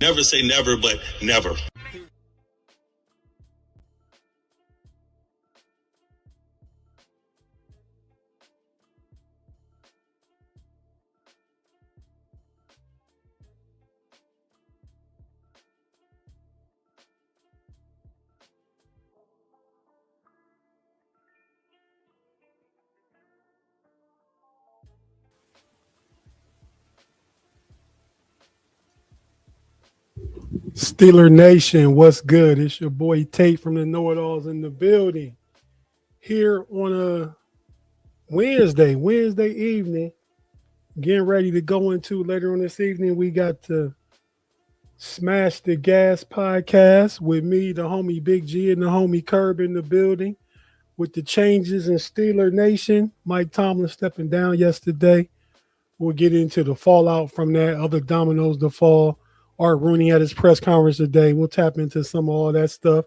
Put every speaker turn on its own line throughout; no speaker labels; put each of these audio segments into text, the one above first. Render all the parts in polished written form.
Never say never, but never.
Steeler Nation, what's good? It's your boy Tate from the Know-It-Alls in the building. Here on a Wednesday evening, getting ready to go into later on this evening. We got the Smash the Gas podcast with me, the homie Big G, and the homie Curb in the building. With the changes in Steeler Nation, Mike Tomlin stepping down yesterday. We'll get into the fallout from that, other dominoes to fall. Art Rooney had his press conference today. We'll tap into some of all that stuff.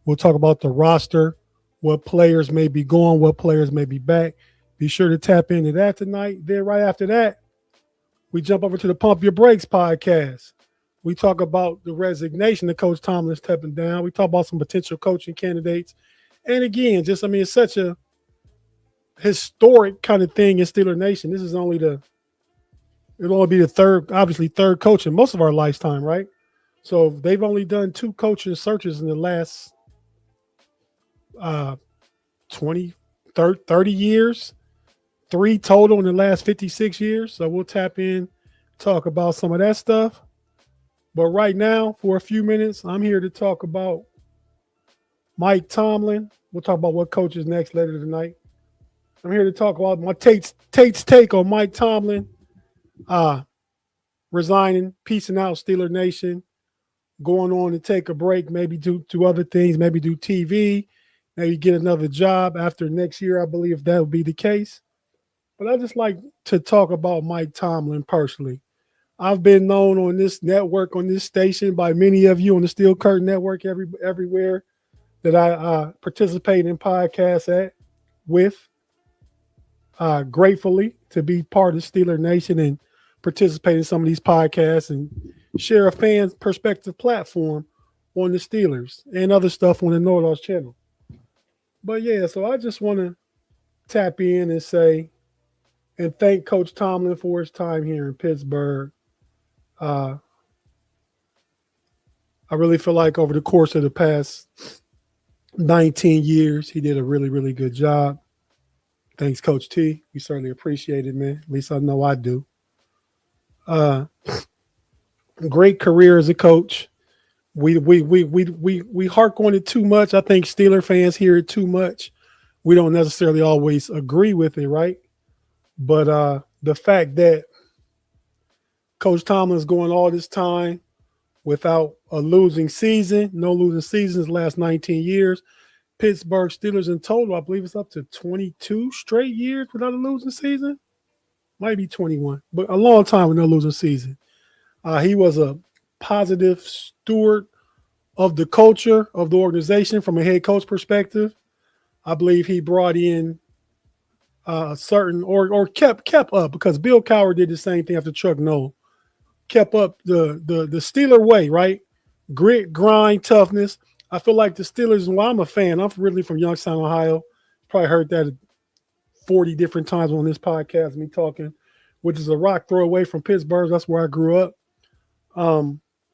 We'll talk about the roster, what players may be going, what players may be back. Be sure to tap into that tonight. Then right after that, we jump over to the Pump Your Brakes podcast. We talk about the resignation of Coach Tomlin stepping down. We talk about some potential coaching candidates. And again, it's such a historic kind of thing in Steeler Nation. This is it'll only be the third coach in most of our lifetime, right? So they've only done 2 coaching searches in the last 30 years, 3 total in the last 56 years. So we'll tap in, talk about some of that stuff. But right now, for a few minutes, I'm here to talk about Mike Tomlin. We'll talk about what coach is next later tonight. I'm here to talk about my Tate's take on Mike Tomlin. Resigning, peacing out Steeler Nation, going on to take a break, maybe do other things, maybe do TV, maybe get another job after next year. I believe that would be the case. But I just like to talk about Mike Tomlin personally. I've been known on this network, on this station, by many of you on the Steel Curtain Network, everywhere that I participate in podcasts gratefully to be part of Steeler Nation and participate in some of these podcasts and share a fan's perspective platform on the Steelers and other stuff on the Know-It-Alls channel. But yeah, so I just want to tap in and say and thank Coach Tomlin for his time here in Pittsburgh. I really feel like over the course of the past 19 years, he did a really, really good job. Thanks, Coach T. We certainly appreciate it, man. At least I know I do. Great career as a coach. We hark on it too much. I think Steeler fans hear it too much. We don't necessarily always agree with it, right? But the fact that Coach Tomlin's going all this time without a losing season, no losing seasons the last 19 years. Pittsburgh Steelers in total, I believe it's up to 22 straight years without a losing season. Might be 21, but a long time with no losing season. He was a positive steward of the culture of the organization from a head coach perspective. I believe he brought in a certain or kept up, because Bill Cowher did the same thing after Chuck Noll. Kept up the Steeler way, right? Grit, grind, toughness. I feel like the Steelers, well, I'm a fan. I'm really from Youngstown, Ohio. Probably heard that 40 different times on this podcast, me talking, which is a rock throw away from Pittsburgh. That's where I grew up.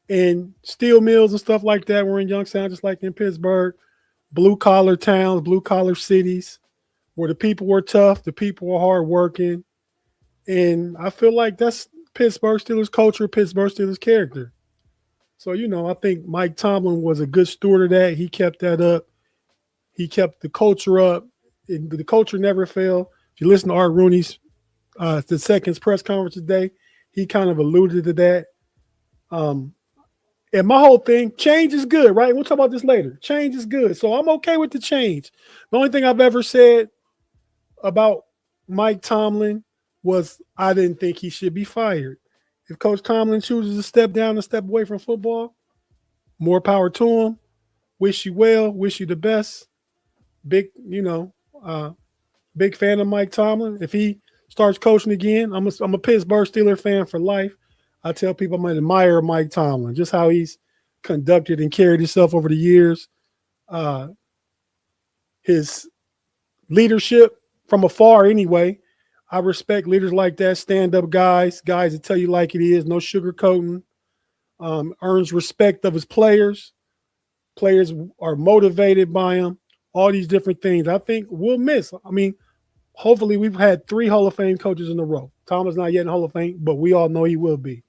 And steel mills and stuff like that were in Youngstown, just like in Pittsburgh. Blue-collar towns, blue-collar cities, where the people were tough, the people were hardworking. And I feel like that's Pittsburgh Steelers culture, Pittsburgh Steelers character. So, I think Mike Tomlin was a good steward of that. He kept that up. He kept the culture up. The culture never failed. If you listen to Art Rooney's the second press conference today, he kind of alluded to that. And my whole thing, change is good, right? We'll talk about this later. Change is good. So I'm okay with the change. The only thing I've ever said about Mike Tomlin was I didn't think he should be fired. If Coach Tomlin chooses to step down and step away from football, more power to him. Wish you well. Wish you the best. Big fan of Mike Tomlin. If he starts coaching again, I'm a Pittsburgh Steelers fan for life. I tell people I'm an admirer of Mike Tomlin, just how he's conducted and carried himself over the years. His leadership from afar anyway. I respect leaders like that, stand-up guys that tell you like it is, no sugarcoating. Earns respect of his players. Players are motivated by him. All these different things. I think we'll miss. I mean, hopefully we've had 3 Hall of Fame coaches in a row. Tomlin's not yet in Hall of Fame, but we all know he will be.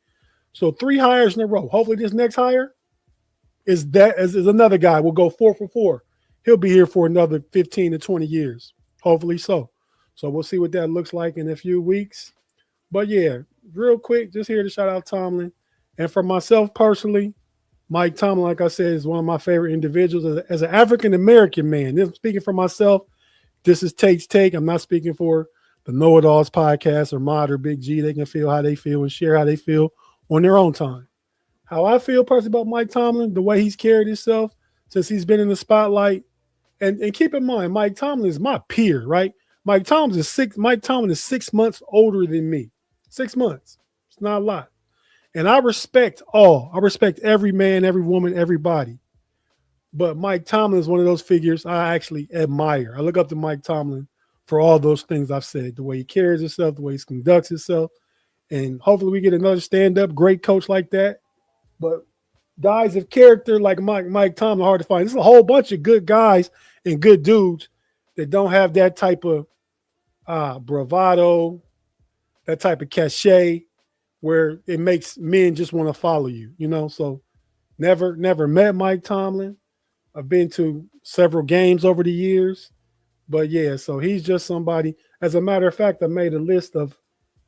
So 3 hires in a row. Hopefully this next hire is another guy. We'll go 4 for 4. He'll be here for another 15 to 20 years. Hopefully so. So we'll see what that looks like in a few weeks. But yeah, real quick, just here to shout out Tomlin. And for myself personally, Mike Tomlin, like I said, is one of my favorite individuals as an African-American man. This, speaking for myself, this is Tate's Take. I'm not speaking for the Know It Alls podcast or Mod or Big G. They can feel how they feel and share how they feel on their own time. How I feel personally about Mike Tomlin, the way he's carried himself since he's been in the spotlight. And keep in mind, Mike Tomlin is my peer, right? Mike Tomlin is 6 months older than me. 6 months. It's not a lot. And I respect all. I respect every man, every woman, everybody. But Mike Tomlin is one of those figures I actually admire. I look up to Mike Tomlin for all those things I've said, the way he carries himself, the way he conducts himself. And hopefully we get another stand-up great coach like that. But guys of character like Mike Tomlin are hard to find. There's a whole bunch of good guys and good dudes that don't have that type of bravado, that type of cachet where it makes men just want to follow you, you know? So never met Mike Tomlin. I've been to several games over the years. But yeah, so he's just somebody. As a matter of fact, I made a list of,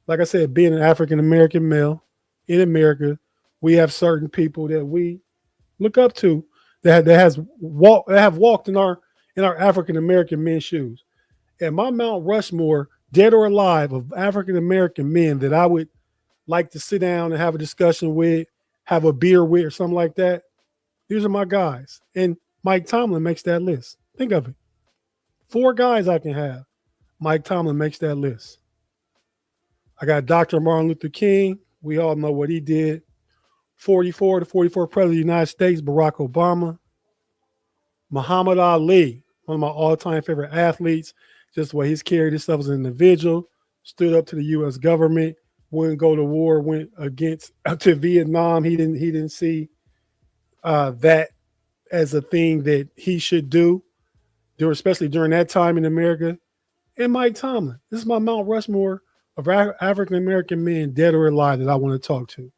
like I said, being an African-American male in America, we have certain people that we look up to that have walked in our African-American men's shoes. And my Mount Rushmore, dead or alive, of African-American men that I would like to sit down and have a discussion with, have a beer with, or something like that, these are my guys. And Mike Tomlin makes that list. Think of it. 4 guys I can have. Mike Tomlin makes that list. I got Dr. Martin Luther King. We all know what he did. 44 to 44 president of the United States, Barack Obama. Muhammad Ali, one of my all-time favorite athletes, just the way he's carried himself as an individual, stood up to the U.S. government, wouldn't go to war, went against to Vietnam. He didn't see that as a thing that he should do, especially during that time in America. And Mike Tomlin. This is my Mount Rushmore of African-American men, dead or alive, that I want to talk to.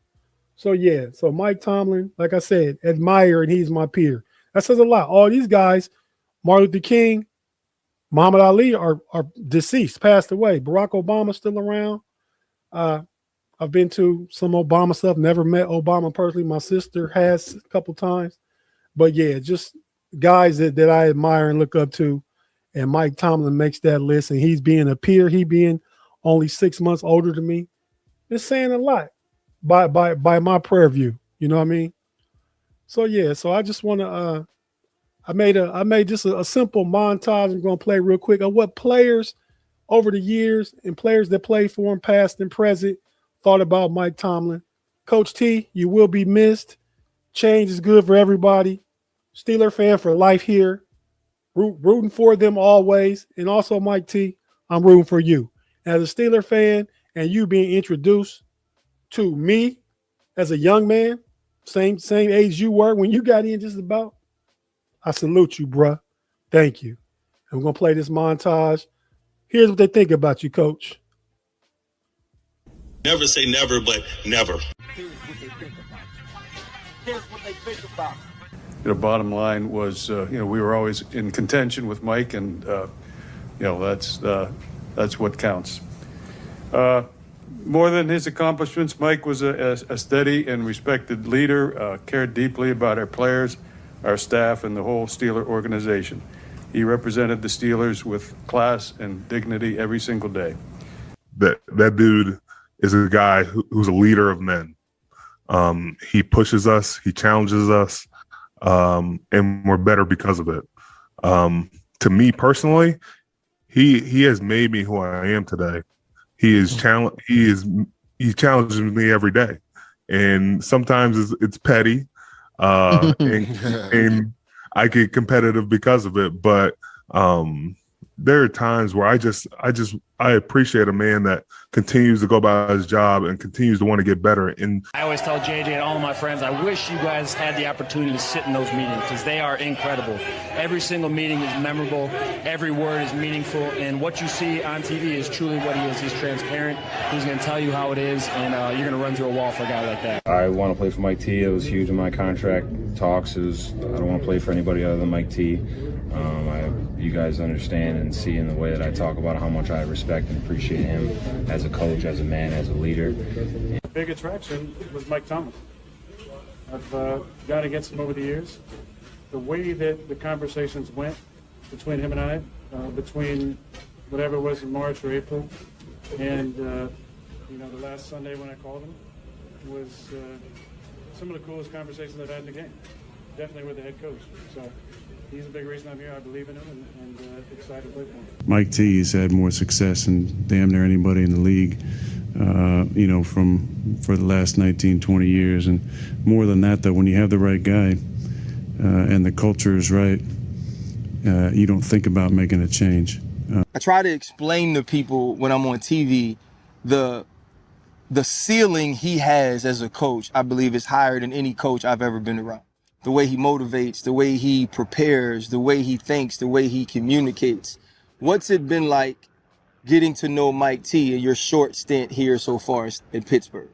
So yeah, so Mike Tomlin, like I said, admire, and he's my peer. That says a lot. All these guys, Martin Luther King, Muhammad Ali are deceased, passed away. Barack Obama's still around. I've been to some Obama stuff, never met Obama personally. My sister has a couple times. But yeah, just guys that I admire and look up to. And Mike Tomlin makes that list, and he's being a peer. He being only 6 months older than me. It's saying a lot by my prayer view. You know what I mean? So yeah, so I just want to I made just a simple montage I'm going to play real quick of what players over the years and players that played for him, past and present, thought about Mike Tomlin. Coach T, you will be missed. Change is good for everybody. Steeler fan for life here. Rooting for them always. And also, Mike T, I'm rooting for you. As a Steeler fan and you being introduced to me as a young man, same age you were when you got in just about, I salute you, bruh. Thank you. And we're going to play this montage. Here's what they think about you, Coach.
Never say never, but never.
Here's what they think about you. Here's what they think about you.
Bottom line was, we were always in contention with Mike, and that's what counts. More than his accomplishments, Mike was a steady and respected leader, cared deeply about our players, our staff, and the whole Steeler organization. He represented the Steelers with class and dignity every single day.
That dude is a guy who's a leader of men. He pushes us, he challenges us, and we're better because of it. To me personally, he has made me who I am today. He challenges me every day, and sometimes it's petty, and I get competitive because of it. But there are times where I appreciate a man that continues to go about his job and continues to want to get better. And
I always tell JJ and all of my friends, I wish you guys had the opportunity to sit in those meetings because they are incredible. Every single meeting is memorable. Every word is meaningful. And what you see on TV is truly what he is. He's transparent. He's going to tell you how it is. And you're going to run through a wall for a guy like that.
I want to play for Mike T. It was huge in my contract talks. I don't want to play for anybody other than Mike T. You guys understand and see in the way that I talk about how much I respect and appreciate him as a coach, as a man, as a leader.
The big attraction was Mike Tomlin. I've gone against him over the years. The way that the conversations went between him and I, between whatever it was in March or April, and the last Sunday when I called him was some of the coolest conversations I've had in the game. Definitely with the head coach. So he's a big reason I'm here. I believe in him and excited to play for him.
Mike T has had more success than damn near anybody in the league, for the last 19, 20 years. And more than that, though, when you have the right guy and the culture is right, you don't think about making a change.
I try to explain to people when I'm on TV, the ceiling he has as a coach, I believe, is higher than any coach I've ever been around. The way he motivates, the way he prepares, the way he thinks, the way he communicates. What's it been like getting to know Mike T in your short stint here so far in Pittsburgh?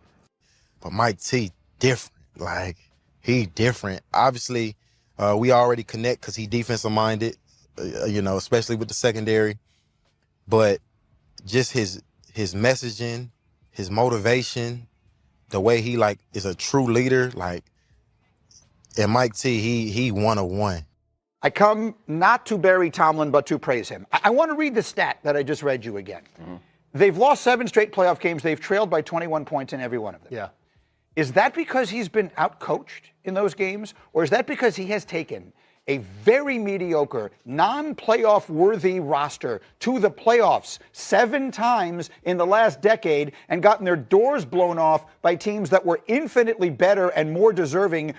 But Mike T, different. Like, he different. Obviously, we already connect because he defensive minded, especially with the secondary. But just his messaging, his motivation, the way he is a true leader, and Mike T, he 101.
I come not to bury Tomlin, but to praise him. I want to read the stat that I just read you again. Mm-hmm. They've lost 7 straight playoff games. They've trailed by 21 points in every one of them.
Yeah.
Is that because he's been outcoached in those games? Or is that because he has taken a very mediocre, non-playoff worthy roster to the playoffs 7 times in the last decade and gotten their doors blown off by teams that were infinitely better and more deserving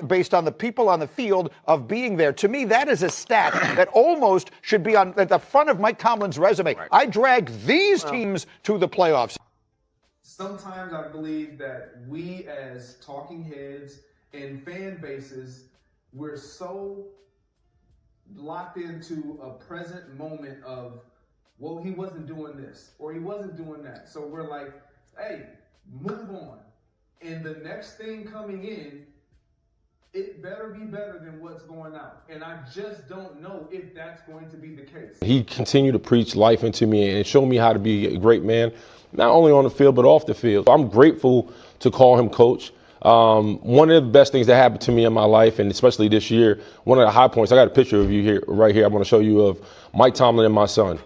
based on the people on the field of being there? To me, that is a stat that almost should be on at the front of Mike Tomlin's resume. Right. I dragged these teams to the playoffs.
Sometimes I believe that we as talking heads and fan bases, we're so locked into a present moment of, well, he wasn't doing this or he wasn't doing that. So we're like, hey, move on. And the next thing coming in, it better be better than what's going out. And I just don't know if that's going to be the case.
He continued to preach life into me and show me how to be a great man, not only on the field, but off the field. I'm grateful to call him coach. One of the best things that happened to me in my life, and especially this year, one of the high points, I got a picture of you here, right here. I want to show you of Mike Tomlin and my son.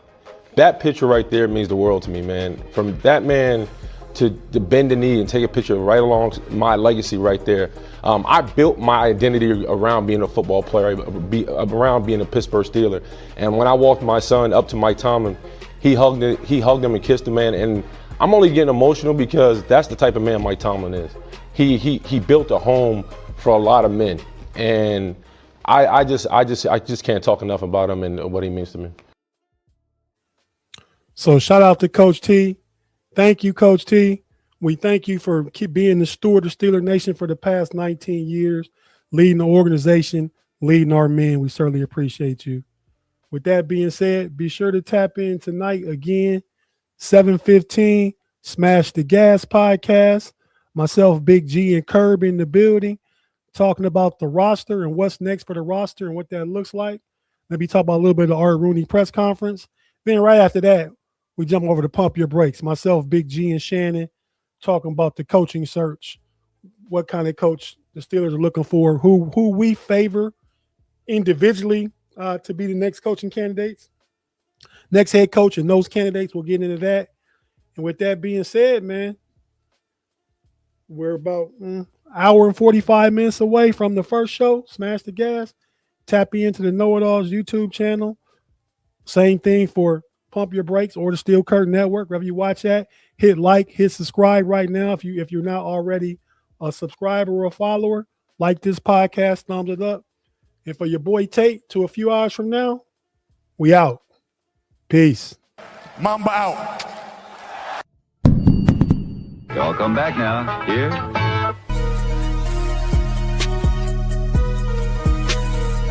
That picture right there means the world to me, man. From that man to bend the knee and take a picture right along my legacy right there. I built my identity around being a football player, around being a Pittsburgh Steeler. And when I walked my son up to Mike Tomlin, he hugged him and kissed him, man. And I'm only getting emotional because that's the type of man Mike Tomlin is. He built a home for a lot of men, and I just can't talk enough about him and what he means to me.
So shout out to Coach T. Thank you, Coach T. We thank you for being the steward of Steeler Nation for the past 19 years, leading the organization, leading our men. We certainly appreciate you. With that being said, be sure to tap in tonight again, 7:15, Smash the Gas podcast. Myself, Big G, and Curb in the building, talking about the roster and what's next for the roster and what that looks like. Maybe talk about a little bit of the Art Rooney press conference. Then right after that, we jump over to Pump Your Brakes. Myself, Big G, and Shannon talking about the coaching search, what kind of coach the Steelers are looking for, who we favor individually to be the next coaching candidates, next head coach, and those candidates. We'll get into that. And with that being said, man, we're about an hour and 45 minutes away from the first show, Smash the Gas. Tap into the Know It Alls YouTube channel. Same thing for Pump Your Brakes or the Steel Curtain Network, wherever you watch at. Hit like, hit subscribe right now if you're not already a subscriber or a follower, like this podcast, thumbs it up. And for your boy Tate, to a few hours from now, we out. Peace.
Mamba out.
Y'all come back now. Here